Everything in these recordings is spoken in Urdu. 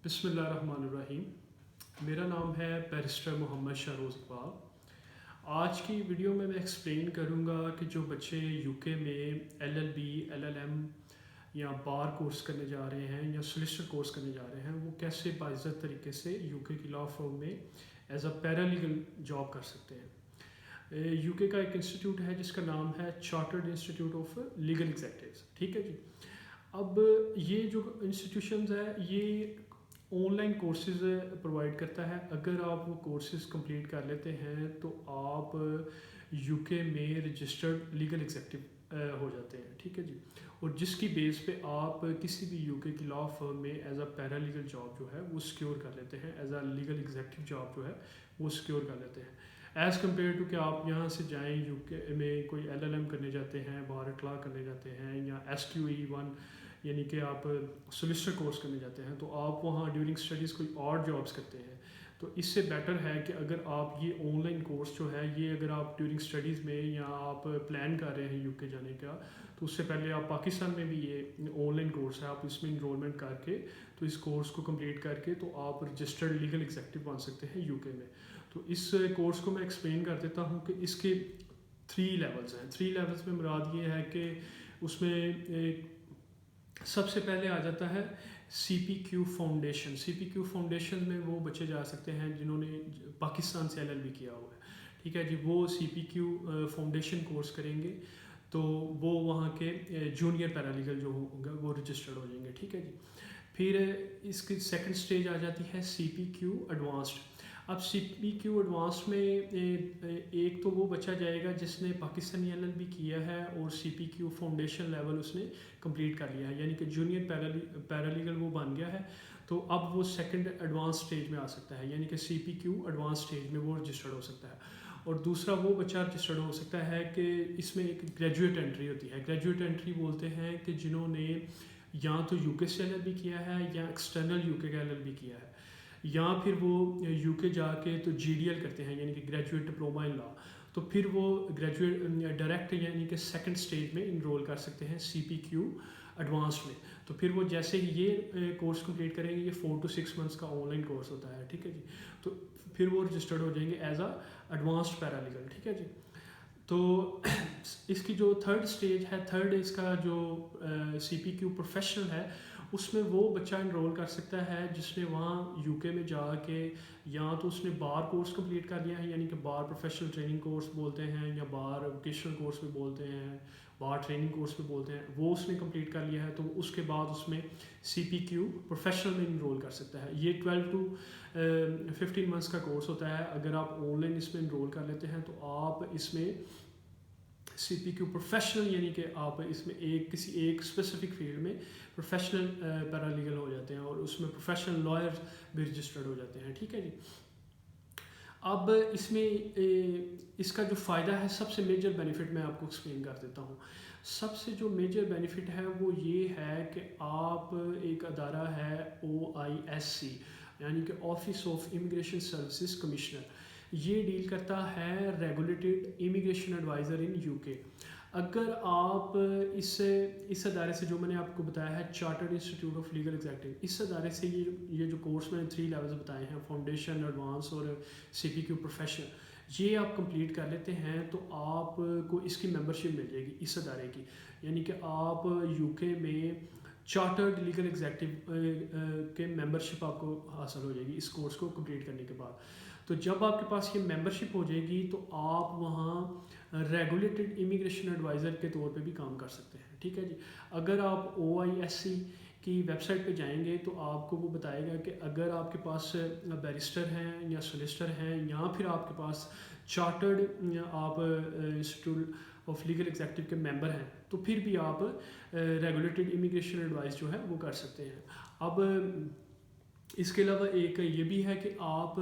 بسم اللہ الرحمن الرحیم. میرا نام ہے بیرسٹر محمد شہروز اقبال. آج کی ویڈیو میں ایکسپلین کروں گا کہ جو بچے یو کے میں L L B L L M یا بار کورس کرنے جا رہے ہیں یا سولیسٹر کورس کرنے جا رہے ہیں وہ کیسے باعزت طریقے سے یو کے کی لاء فرم میں ایز اے پیرالیگل جاب کر سکتے ہیں. یو کے کا ایک انسٹیٹیوٹ ہے جس کا نام ہے chartered institute of legal executives. ٹھیک ہے جی. اب یہ جو انسٹیٹیوشنز ہے یہ آن لائن کورسز پرووائڈ کرتا ہے. اگر آپ وہ کورسز کمپلیٹ کر لیتے ہیں تو آپ یو کے میں رجسٹرڈ لیگل ایگزیکٹو ہو جاتے ہیں. ٹھیک ہے جی. اور جس کی بیس پہ آپ کسی بھی یو کے کی لاء فرم میں as a para legal job جو ہے وہ سیکیور کر لیتے ہیں, as a legal executive job جو ہے وہ سیکیور کر لیتے ہیں, ایز کمپیئر ٹو کہ آپ یہاں سے جائیں یو کے میں کوئی ایل ایل ایم کرنے جاتے ہیں, بار اٹلاع کرنے جاتے ہیں, یا ایس کیو ای 1 یعنی کہ آپ سولیسٹر کورس کرنے جاتے ہیں تو آپ وہاں ڈیورنگ اسٹڈیز کوئی اور جابس کرتے ہیں. تو اس سے بیٹر ہے کہ اگر آپ یہ آن لائن کورس جو ہے یہ اگر آپ ڈیورنگ اسٹڈیز میں یا آپ پلان کر رہے ہیں یو کے جانے کا تو اس سے پہلے آپ پاکستان میں بھی یہ آن لائن کورس ہے, آپ اس میں انرولمنٹ کر کے تو اس کورس کو کمپلیٹ کر کے تو آپ رجسٹرڈ لیگل ایگزیکٹو بن سکتے ہیں یو کے میں. تو اس کورس کو میں ایکسپلین کر دیتا ہوں کہ اس کے 3 لیولز ہیں. 3 لیولز میں مراد یہ ہے کہ اس میں سب سے پہلے آ جاتا ہے سی پی کیو فاؤنڈیشن. سی پی کیو فاؤنڈیشن میں وہ بچے جا سکتے ہیں جنہوں نے پاکستان سے ایل ایل بی کیا ہوا ہے. ٹھیک ہے جی. وہ سی پی کیو فاؤنڈیشن کورس کریں گے تو وہ وہاں کے جونیئر پیرالیگل جو ہوگا وہ رجسٹرڈ ہو جائیں گے. ٹھیک ہے جی. پھر اس کی سیکنڈ سٹیج آ جاتی ہے سی پی کیو ایڈوانسڈ. اب سی پی کیو ایڈوانس میں ایک تو وہ بچہ جائے گا جس نے پاکستانی ایل ایل بی کیا ہے اور سی پی کیو فاؤنڈیشن لیول اس نے کمپلیٹ کر لیا ہے, یعنی کہ جونیئر پیرالیگل وہ بن گیا ہے. تو اب وہ سیکنڈ ایڈوانس سٹیج میں آ سکتا ہے, یعنی کہ سی پی کیو ایڈوانس سٹیج میں وہ رجسٹرڈ ہو سکتا ہے. اور دوسرا وہ بچہ رجسٹرڈ ہو سکتا ہے کہ اس میں ایک گریجویٹ انٹری ہوتی ہے. گریجویٹ انٹری بولتے ہیں کہ جنہوں نے یا تو یو کے سے ایل ایل بی کیا ہے یا ایکسٹرنل یو کے کا ایل ایل بی کیا ہے, یا پھر وہ یو کے جا کے تو جی ڈی ایل کرتے ہیں یعنی کہ گریجویٹ ڈپلوما ان لاء. تو پھر وہ گریجویٹ ڈائریکٹ یعنی کہ سیکنڈ سٹیج میں انرول کر سکتے ہیں سی پی کیو ایڈوانسڈ میں. تو پھر وہ جیسے ہی یہ کورس کمپلیٹ کریں گے, یہ 4 to 6 months کا آن لائن کورس ہوتا ہے. ٹھیک ہے جی. تو پھر وہ رجسٹرڈ ہو جائیں گے ایز اے ایڈوانسڈ پیرالیگل. ٹھیک ہے جی. تو اس کی جو تھرڈ سٹیج ہے, تھرڈ اس کا جو سی پی کیو پروفیشنل ہے اس میں وہ بچہ انرول کر سکتا ہے جس نے وہاں یو کے میں جا کے یا تو اس نے بار کورس کمپلیٹ کر لیا ہے, یعنی کہ بار پروفیشنل ٹریننگ کورس بولتے ہیں یا بار ووکیشنل کورس بھی بولتے ہیں, بار ٹریننگ کورس بھی بولتے ہیں, وہ اس نے کمپلیٹ کر لیا ہے. تو اس کے بعد اس میں سی پی کیو پروفیشنل میں انرول کر سکتا ہے. یہ 12 to 15 months کا کورس ہوتا ہے. اگر آپ آن لائن اس میں انرول کر لیتے ہیں تو آپ اس میں سی پی کیو پروفیشنل یعنی کہ آپ اس میں کسی ایک اسپیسیفک فیلڈ میں پروفیشنل پیرالیگل ہو جاتے ہیں اور اس میں پروفیشنل لائر بھی رجسٹرڈ ہو جاتے ہیں. ٹھیک ہے جی. اب اس میں اس کا جو فائدہ ہے, سب سے میجر بینیفٹ میں آپ کو ایکسپلین کر دیتا ہوں. سب سے جو میجر بینیفٹ ہے وہ یہ ہے کہ آپ ایک ادارہ ہے OISC یعنی کہ office of immigration services commissioner, یہ ڈیل کرتا ہے regulated immigration adviser in U K. اگر آپ اس ادارے سے جو میں نے آپ کو بتایا ہے chartered institute of legal executive, اس ادارے سے یہ جو کورس میں نے 3 لیولز بتائے ہیں فاؤنڈیشن, ایڈوانس اور سی پی کیو پروفیشنل, یہ آپ کمپلیٹ کر لیتے ہیں تو آپ کو اس کی ممبرشپ مل جائے گی اس ادارے کی. یعنی کہ آپ یو کے میں چارٹرڈ لیگل ایگزیکٹو کے ممبرشپ آپ کو حاصل ہو جائے گی اس کورس کو کمپلیٹ کرنے کے بعد. تو جب آپ کے پاس یہ ممبرشپ ہو جائے گی تو آپ وہاں ریگولیٹڈ امیگریشن ایڈوائزر کے طور پہ بھی کام کر سکتے ہیں. ٹھیک ہے جی. اگر آپ OISC کی ویب سائٹ پہ جائیں گے تو آپ کو وہ بتائے گا کہ اگر آپ کے پاس بیرسٹر ہیں یا سولیسٹر ہیں یا پھر آپ کے پاس چارٹرڈ آپ انسٹیٹیوٹ آف لیگل ایگزیکٹو کے ممبر ہیں تو پھر بھی آپ ریگولیٹڈ امیگریشن ایڈوائز جو ہے وہ کر سکتے ہیں. اب اس کے علاوہ ایک یہ بھی ہے کہ آپ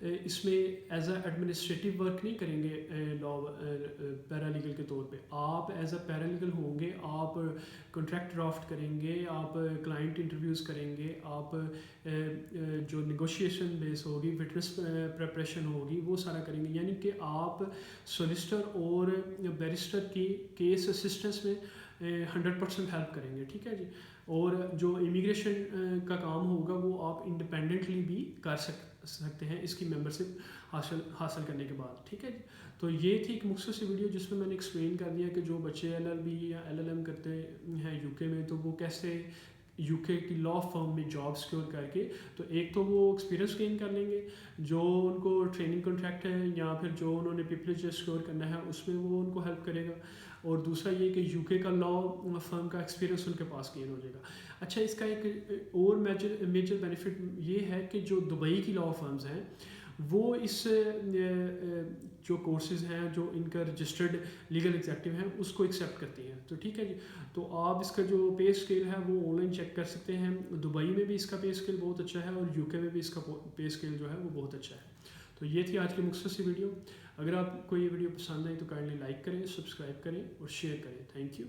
اس میں ایز اے ایڈمنسٹریٹو ورک نہیں کریں گے لا پیرالیگل کے طور پہ. آپ ایز اے پیرالیگل ہوں گے, آپ کنٹریکٹ ڈرافٹ کریں گے, آپ کلائنٹ انٹرویوز کریں گے, آپ جو نیگوشیشن بیس ہوگی, وٹنس پریپریشن ہوگی, وہ سارا کریں گے. یعنی کہ آپ سولیسٹر اور بیرسٹر کی کیس اسسٹنس میں 100% ہیلپ کریں گے. ٹھیک ہے جی. اور جو امیگریشن کا کام ہوگا وہ آپ انڈیپینڈنٹلی بھی کر سکتے ہیں اس کی ممبرشپ حاصل کرنے کے بعد. ٹھیک ہے جی. تو یہ تھی ایک مختصر سی ویڈیو جس میں میں نے ایکسپلین کر دیا کہ جو بچے LLB یا LLM کرتے ہیں UK میں تو وہ کیسے UK کی لا فرم میں جاب سیکور کر کے تو ایک تو وہ ایکسپیرینس گین کر لیں گے جو ان کو ٹریننگ کانٹریکٹ ہے یا پھر جو انہوں نے پیپلیج سیکور کرنا ہے اس میں وہ ان کو ہیلپ کرے گا. اور دوسرا یہ کہ UK کا لا فرم کا ایکسپیرینس ان کے پاس گین ہو جائے گا. اچھا اس کا ایک اور میجر بینیفٹ یہ ہے کہ جو دبئی کی لا فرمز ہیں وہ اس جو کورسز ہیں جو ان کا رجسٹرڈ لیگل ایگزیکٹو ہیں اس کو ایکسیپٹ کرتی ہیں. تو ٹھیک ہے جی. تو آپ اس کا جو پے اسکیل ہے وہ آن لائن چیک کر سکتے ہیں. دبئی میں بھی اس کا پے اسکیل بہت اچھا ہے اور UK میں بھی اس کا پے اسکیل جو ہے وہ بہت اچھا ہے. تو یہ تھی آج کی مختصر سی ویڈیو. اگر آپ کو یہ ویڈیو پسند آئی تو کائنڈلی لائک کریں, سبسکرائب کریں اور شیئر کریں. Thank you.